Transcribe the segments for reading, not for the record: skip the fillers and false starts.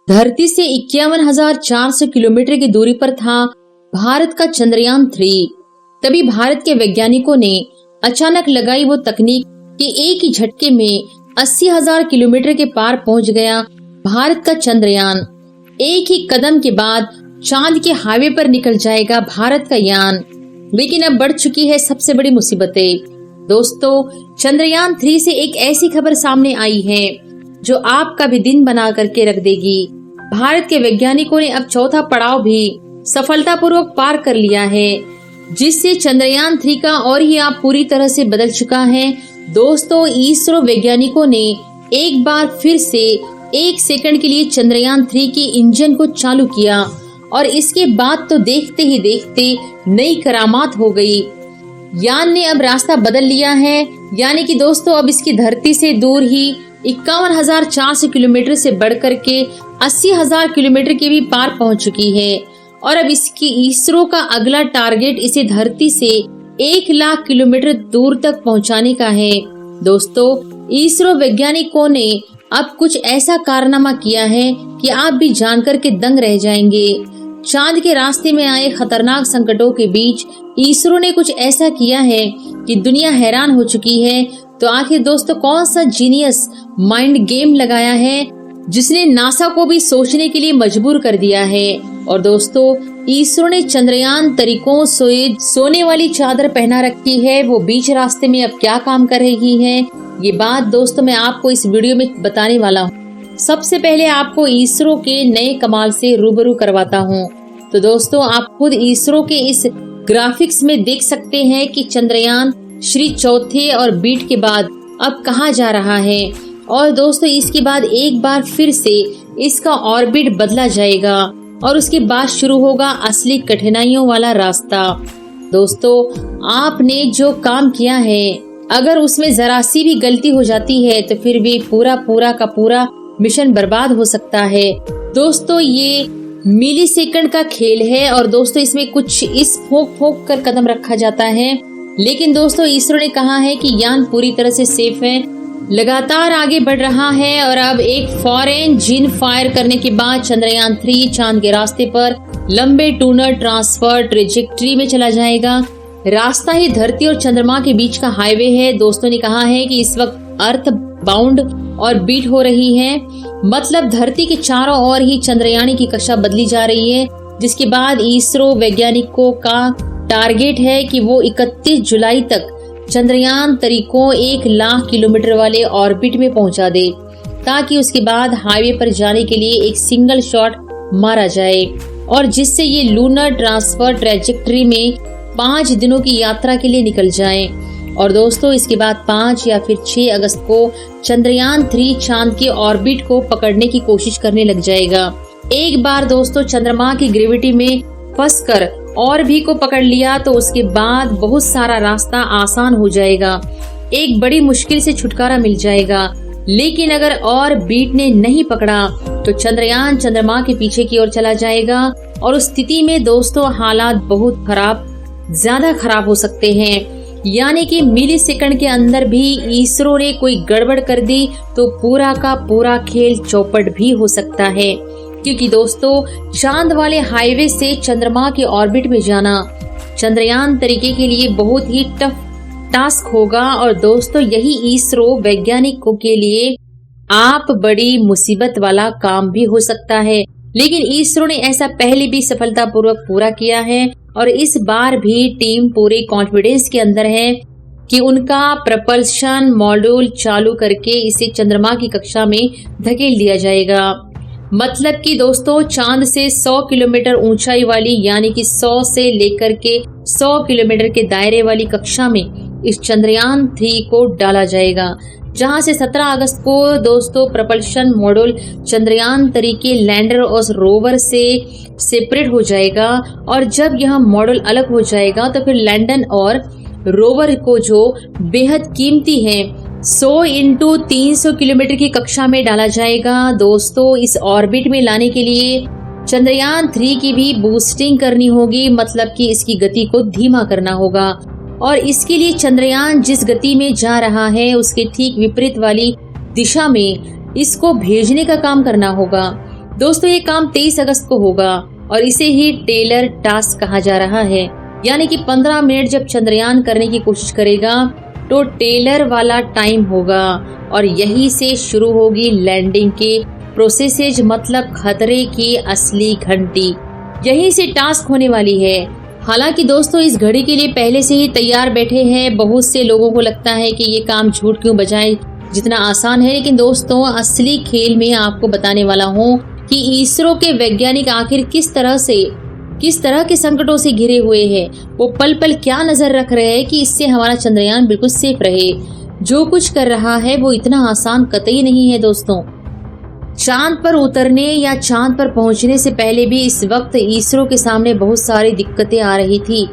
धरती से 51,400 किलोमीटर की दूरी पर था भारत का चंद्रयान 3। तभी भारत के वैज्ञानिकों ने अचानक लगाई वो तकनीक कि एक ही झटके में 80,000 किलोमीटर के पार पहुंच गया भारत का चंद्रयान। एक ही कदम के बाद चांद के हाईवे पर निकल जाएगा भारत का यान। लेकिन अब बढ़ चुकी है सबसे बड़ी मुसीबतें। दोस्तों, चंद्रयान 3 से एक ऐसी खबर सामने आई है जो आपका भी दिन बना करके रख देगी। भारत के वैज्ञानिकों ने अब चौथा पड़ाव भी सफलतापूर्वक पार कर लिया है, जिससे चंद्रयान 3 का और ही आप पूरी तरह से बदल चुका है। दोस्तों, इसरो वैज्ञानिकों ने एक बार फिर से 1 सेकंड के लिए चंद्रयान 3 के इंजन को चालू किया और इसके बाद तो देखते ही देखते नई करामात हो गई। यान ने अब रास्ता बदल लिया है, यानी कि दोस्तों अब इसकी धरती से दूर ही 51,400 किलोमीटर से बढ़कर के 80,000 किलोमीटर के भी पार पहुंच चुकी है। और अब इसकी इसरो का अगला टारगेट इसे धरती से 1 लाख किलोमीटर दूर तक पहुंचाने का है। दोस्तों, इसरो वैज्ञानिकों ने अब कुछ ऐसा कारनामा किया है कि आप भी जानकर के दंग रह जाएंगे। चांद के रास्ते में आए खतरनाक संकटों के बीच इसरो ने कुछ ऐसा किया है कि दुनिया हैरान हो चुकी है। तो आखिर दोस्तों कौन सा जीनियस माइंड गेम लगाया है जिसने नासा को भी सोचने के लिए मजबूर कर दिया है। और दोस्तों, इसरो ने चंद्रयान तरीकों सोने वाली चादर पहना रखी है। वो बीच रास्ते में अब क्या काम कर रही है, ये बात दोस्तों मैं आपको इस वीडियो में बताने वाला हूँ। सबसे पहले आपको इसरो के नए कमाल से रूबरू करवाता हूँ। तो दोस्तों, आप खुद इसरो के इस ग्राफिक्स में देख सकते हैं कि चंद्रयान श्री चौथे और बीट के बाद अब कहाँ जा रहा है। और दोस्तों, इसके बाद एक बार फिर से इसका ऑर्बिट बदला जाएगा और उसके बाद शुरू होगा असली कठिनाइयों वाला रास्ता। दोस्तों, आपने जो काम किया है, अगर उसमें जरा सी भी गलती हो जाती है तो फिर भी पूरा का पूरा मिशन बर्बाद हो सकता है। दोस्तों, ये मिली सेकंड का खेल है और दोस्तों इसमें कुछ इस फोक कर कदम रखा जाता है। लेकिन दोस्तों, इसरो ने कहा है कि यान पूरी तरह से सेफ है, लगातार आगे बढ़ रहा है। और अब एक फॉरेन जिन फायर करने के बाद चंद्रयान 3 चांद के रास्ते पर लंबे टूनर ट्रांसफर ट्रेजेक्ट्री में चला जाएगा। रास्ता ही धरती और चंद्रमा के बीच का हाईवे है। दोस्तों ने कहा है कि इस वक्त अर्थ बाउंड और बीट हो रही है, मतलब धरती के चारों ओर ही चंद्रयान की कक्षा बदली जा रही है। जिसके बाद इसरो वैज्ञानिकों का टारगेट है कि वो 31 जुलाई तक चंद्रयान तरीकों 1 लाख किलोमीटर वाले ऑर्बिट में पहुंचा दे, ताकि उसके बाद हाईवे पर जाने के लिए एक सिंगल शॉट मारा जाए और जिससे ये लूनर ट्रांसफर ट्रेजेक्ट्री में 5 दिनों की यात्रा के लिए निकल जाएं। और दोस्तों, इसके बाद 5 या फिर 6 अगस्त को चंद्रयान 3 चांद के ऑर्बिट को पकड़ने की कोशिश करने लग जाएगा। एक बार दोस्तों चंद्रमा की ग्रेविटी में फंसकर और भी को पकड़ लिया तो उसके बाद बहुत सारा रास्ता आसान हो जाएगा, एक बड़ी मुश्किल से छुटकारा मिल जाएगा। लेकिन अगर और बीट ने नहीं पकड़ा तो चंद्रयान चंद्रमा के पीछे की ओर चला जाएगा और उस स्थिति में दोस्तों हालात बहुत ज्यादा खराब हो सकते हैं। यानी कि मिली सेकंड के अंदर भी इसरो ने कोई गड़बड़ कर दी तो पूरा का पूरा खेल चौपट भी हो सकता है। क्योंकि दोस्तों, चांद वाले हाईवे से चंद्रमा के ऑर्बिट में जाना चंद्रयान तरीके के लिए बहुत ही टफ टास्क होगा। और दोस्तों, यही इसरो वैज्ञानिकों के लिए आप बड़ी मुसीबत वाला काम भी हो सकता है। लेकिन इसरो ने ऐसा पहले भी सफलतापूर्वक पूरा किया है और इस बार भी टीम पूरे कॉन्फिडेंस के अंदर है कि उनका प्रपल्शन मॉड्यूल चालू करके इसे चंद्रमा की कक्षा में धकेल दिया जाएगा। मतलब कि दोस्तों, चांद से 100 किलोमीटर ऊंचाई वाली यानी कि 100 से लेकर के 100 किलोमीटर के दायरे वाली कक्षा में इस चंद्रयान 3 को डाला जाएगा, जहां से 17 अगस्त को दोस्तों प्रपल्शन मॉड्यूल चंद्रयान तरीके लैंडर और रोवर से सेपरेट हो जाएगा। और जब यह मॉड्यूल अलग हो जाएगा तो फिर लैंडर और रोवर को जो बेहद कीमती है 100 × 300 किलोमीटर की कक्षा में डाला जाएगा। दोस्तों, इस ऑर्बिट में लाने के लिए चंद्रयान 3 की भी बूस्टिंग करनी होगी, मतलब कि इसकी गति को धीमा करना होगा। और इसके लिए चंद्रयान जिस गति में जा रहा है उसके ठीक विपरीत वाली दिशा में इसको भेजने का काम करना होगा। दोस्तों ये काम 23 अगस्त को होगा और इसे ही टेलर टास्क कहा जा रहा है, यानी कि 15 मिनट जब चंद्रयान करने की कोशिश करेगा तो टेलर वाला टाइम होगा और यही से शुरू होगी लैंडिंग के प्रोसेसेज, मतलब खतरे की असली घंटी यही से टास्क होने वाली है। हालांकि दोस्तों इस घड़ी के लिए पहले से ही तैयार बैठे हैं। बहुत से लोगों को लगता है कि ये काम झूठ क्यों बजाए, जितना आसान है, लेकिन दोस्तों असली खेल में आपको बताने वाला हूँ कि इसरो के वैज्ञानिक आखिर किस तरह के संकटों से घिरे हुए हैं। वो पल पल क्या नजर रख रहे हैं कि इससे हमारा चंद्रयान बिल्कुल सेफ रहे। जो कुछ कर रहा है वो इतना आसान कतई नहीं है दोस्तों। चांद पर उतरने या चांद पर पहुंचने से पहले भी इस वक्त इसरो के सामने बहुत सारी दिक्कतें आ रही थी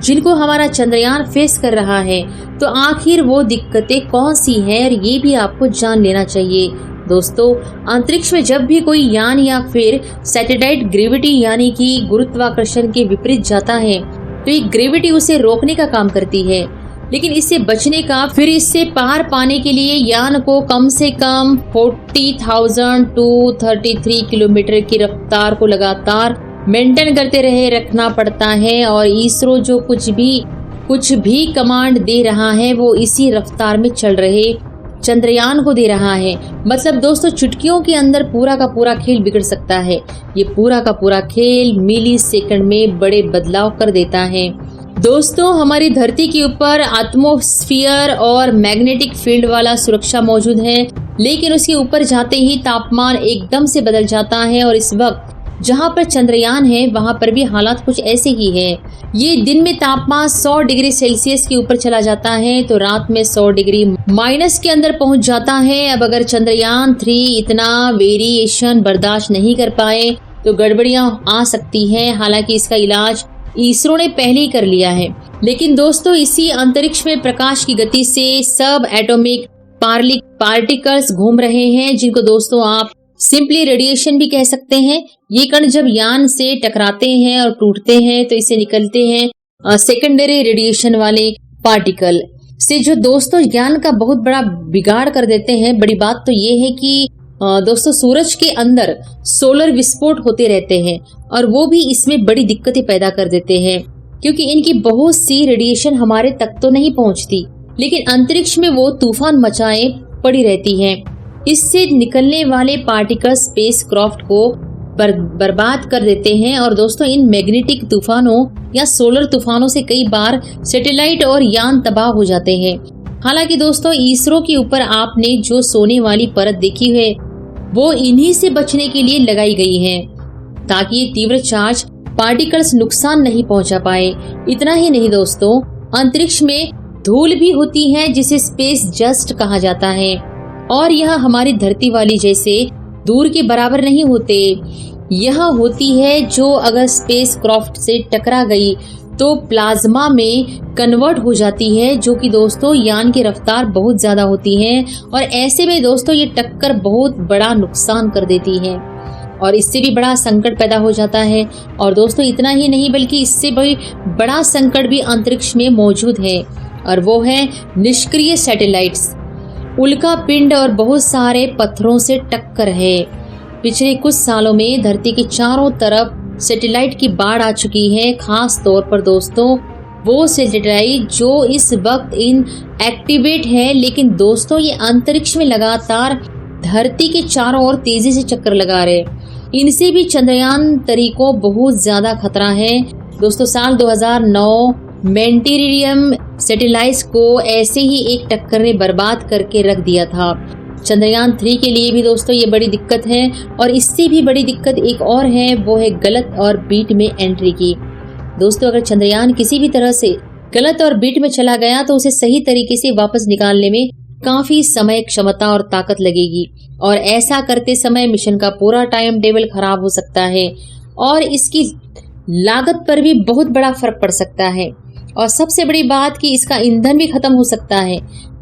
जिनको हमारा चंद्रयान फेस कर रहा है। तो आखिर वो दिक्कतें कौन सी हैं और ये भी आपको जान लेना चाहिए। दोस्तों अंतरिक्ष में जब भी कोई यान या फिर सैटेलाइट ग्रेविटी यानी कि गुरुत्वाकर्षण के विपरीत जाता है तो ये ग्रेविटी उसे रोकने का काम करती है, लेकिन इससे बचने का, फिर इससे पार पाने के लिए यान को कम से कम 40,000 to 33 किलोमीटर की रफ्तार को लगातार मेंटेन करते रखना पड़ता है। और इसरो जो कुछ भी कमांड दे रहा है वो इसी रफ्तार में चल रहे चंद्रयान को दे रहा है। मतलब दोस्तों चुटकियों के अंदर पूरा का पूरा खेल बिगड़ सकता है। ये पूरा का पूरा खेल मिली सेकंड में बड़े बदलाव कर देता है। दोस्तों हमारी धरती के ऊपर एटमॉस्फेयर और मैग्नेटिक फील्ड वाला सुरक्षा मौजूद है, लेकिन उसके ऊपर जाते ही तापमान एकदम से बदल जाता है। और इस वक्त जहाँ पर चंद्रयान है वहाँ पर भी हालात कुछ ऐसे ही है। ये दिन में तापमान 100 डिग्री सेल्सियस के ऊपर चला जाता है तो रात में 100 डिग्री माइनस के अंदर पहुँच जाता है। अब अगर चंद्रयान 3 इतना वेरिएशन बर्दाश्त नहीं कर पाए तो गड़बड़ियाँ आ सकती हैं। हालांकि इसका इलाज इसरो ने पहले ही कर लिया है। लेकिन दोस्तों इसी अंतरिक्ष में प्रकाश की गति से सब एटॉमिक पार्टिकल्स घूम रहे हैं, जिनको दोस्तों आप सिंपली रेडिएशन भी कह सकते हैं। ये कण जब यान से टकराते हैं और टूटते हैं तो इससे निकलते हैं सेकेंडरी रेडिएशन वाले पार्टिकल से, जो दोस्तों यान का बहुत बड़ा बिगाड़ कर देते हैं। बड़ी बात तो ये है कि दोस्तों सूरज के अंदर सोलर विस्फोट होते रहते हैं और वो भी इसमें बड़ी दिक्कतें पैदा कर देते हैं, क्योंकि इनकी बहुत सी रेडिएशन हमारे तक तो नहीं पहुंचती, लेकिन अंतरिक्ष में वो तूफान मचाए पड़ी रहती हैं। इससे निकलने वाले पार्टिकल स्पेस क्राफ्ट को बर्बाद कर देते हैं। और दोस्तों इन मैग्नेटिक तूफानों या सोलर तूफानों से कई बार सैटेलाइट और यान तबाह हो जाते हैं। हालांकि दोस्तों इसरो के ऊपर आपने जो सोने वाली परत देखी है वो इन्हीं से बचने के लिए लगाई गई है, ताकि ये तीव्र चार्ज पार्टिकल्स नुकसान नहीं पहुंचा पाए। इतना ही नहीं दोस्तों, अंतरिक्ष में धूल भी होती है जिसे स्पेस डस्ट कहा जाता है, और यह हमारी धरती वाली जैसे दूर के बराबर नहीं होते। यह होती है जो अगर स्पेस क्राफ्ट से टकरा गई तो प्लाज्मा में कन्वर्ट हो जाती है, जो कि दोस्तों यान की रफ्तार बहुत ज्यादा होती है और ऐसे में दोस्तों ये टक्कर बहुत बड़ा नुकसान कर देती है और इससे भी बड़ा संकट पैदा हो जाता है। और दोस्तों इतना ही नहीं बल्कि इससे भी बड़ा संकट भी अंतरिक्ष में मौजूद है, और वो है निष्क्रिय सैटेलाइट्स, उल्का पिंड और बहुत सारे पत्थरों से टक्कर है। पिछले कुछ सालों में धरती के चारों तरफ सैटेलाइट की बाढ़ आ चुकी है। खास तौर पर दोस्तों वो सैटेलाइट जो इस वक्त इनएक्टिवेट है, लेकिन दोस्तों ये अंतरिक्ष में लगातार धरती के चारों ओर तेजी से चक्कर लगा रहे। इनसे भी चंद्रयान 3 को बहुत ज्यादा खतरा है। दोस्तों साल 2009 मेंटेरियम सैटेलाइट को ऐसे ही एक टक्कर ने बर्बाद करके रख दिया था। चंद्रयान 3 के लिए भी दोस्तों ये बड़ी दिक्कत है, और इससे भी बड़ी दिक्कत एक और है, वो है गलत और बीट में एंट्री की। दोस्तों अगर चंद्रयान किसी भी तरह से गलत और बीट में चला गया तो उसे सही तरीके से वापस निकालने में काफी समय, क्षमता और ताकत लगेगी, और ऐसा करते समय मिशन का पूरा टाइम टेबल खराब हो सकता है और इसकी लागत पर भी बहुत बड़ा फर्क पड़ सकता है। और सबसे बड़ी बात कि इसका ईंधन भी खत्म हो सकता है।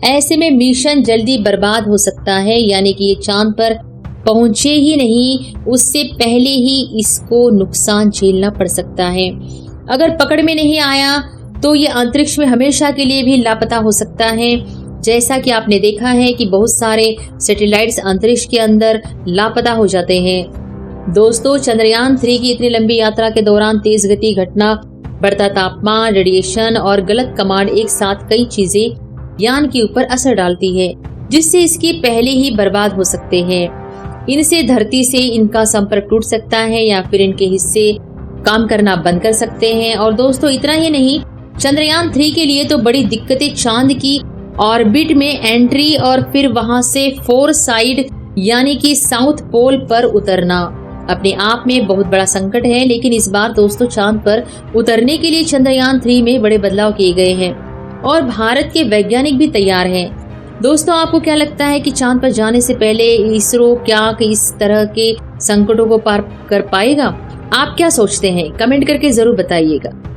ऐसे में मिशन जल्दी बर्बाद हो सकता है, यानी कि ये चांद पर पहुंचे ही नहीं उससे पहले ही इसको नुकसान झेलना पड़ सकता है। अगर पकड़ में नहीं आया तो ये अंतरिक्ष में हमेशा के लिए भी लापता हो सकता है। जैसा कि आपने देखा है कि बहुत सारे सैटेलाइट्स अंतरिक्ष के अंदर लापता हो जाते हैं। दोस्तों, चंद्रयान 3 की इतनी लंबी यात्रा के दौरान तेज गति घटना, बढ़ता तापमान, रेडिएशन और गलत कमांड एक साथ कई चीजें यान के ऊपर असर डालती है, जिससे इसके पहले ही बर्बाद हो सकते हैं। इनसे धरती से इनका संपर्क टूट सकता है या फिर इनके हिस्से काम करना बंद कर सकते हैं। और दोस्तों, इतना ही नहीं, चंद्रयान 3 के लिए तो बड़ी दिक्कतें चांद की ऑर्बिट में एंट्री और फिर वहां से 4 साइड यानी कि साउथ पोल पर उतरना अपने आप में बहुत बड़ा संकट है। लेकिन इस बार दोस्तों, चांद पर उतरने के लिए चंद्रयान 3 में बड़े बदलाव किए गए हैं और भारत के वैज्ञानिक भी तैयार हैं। दोस्तों, आपको क्या लगता है कि चांद पर जाने से पहले इसरो क्या इस तरह के संकटों को पार कर पाएगा? आप क्या सोचते हैं? कमेंट करके जरूर बताइएगा।